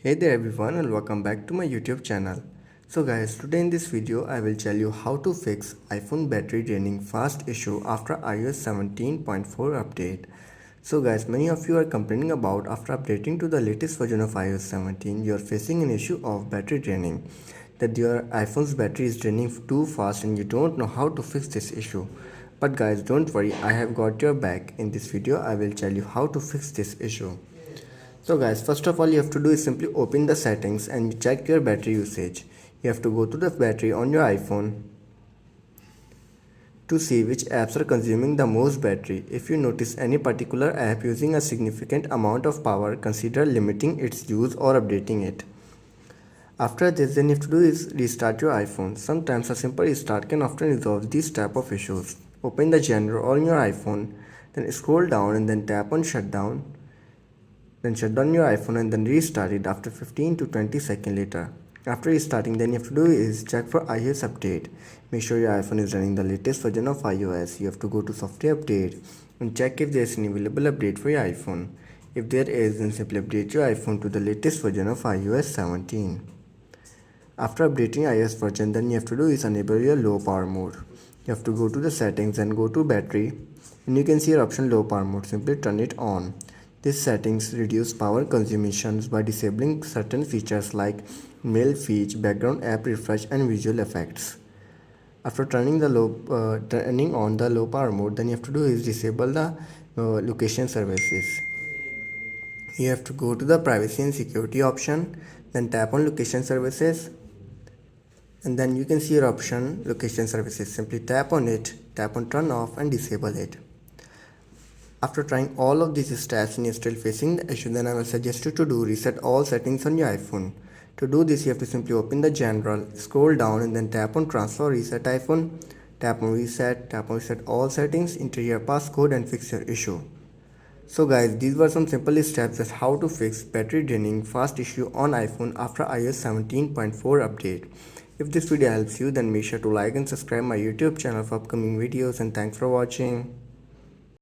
Hey there everyone and welcome back to my YouTube channel. So guys, today in this video I will tell you how to fix iPhone battery draining fast issue after iOS 17.4 update. So guys, many of you are complaining about after updating to the latest version of iOS 17 you are facing an issue of battery draining, that your iPhone's battery is draining too fast and you don't know how to fix this issue. But guys, don't worry, I have got your back. In this video I will tell you how to fix this issue. So guys, first of all you have to do is simply open the settings and check your battery usage. You have to go to the battery on your iPhone to see which apps are consuming the most battery. If you notice any particular app using a significant amount of power, consider limiting its use or updating it. After this, then you have to do is restart your iPhone. Sometimes a simple restart can often resolve these type of issues. Open the genre on your iPhone, then scroll down and then tap on shutdown. Then shut down your iPhone and then restart it after 15 to 20 seconds later. After restarting, then you have to do is check for iOS update. Make sure your iPhone is running the latest version of iOS. You have to go to software update and check if there is an available update for your iPhone. If there is, then simply update your iPhone to the latest version of iOS 17. After updating iOS version, then you have to do is enable your low power mode. You have to go to the settings and go to battery, and you can see your option low power mode. Simply turn it on. These settings reduce power consumption by disabling certain features like mail fetch, background app refresh, and visual effects. After turning on the low power mode, then you have to do is disable the location services. You have to go to the privacy and security option, then tap on location services, and then you can see your option location services. Simply tap on it, tap on turn off and disable it. After trying all of these steps and you're still facing the issue, then I will suggest you to do reset all settings on your iPhone. To do this, you have to simply open the general, scroll down and then tap on transfer reset iPhone, tap on reset all settings, enter your passcode and fix your issue. So guys, these were some simple steps as how to fix battery draining fast issue on iPhone after iOS 17.4 update. If this video helps you, then make sure to like and subscribe my YouTube channel for upcoming videos, and thanks for watching.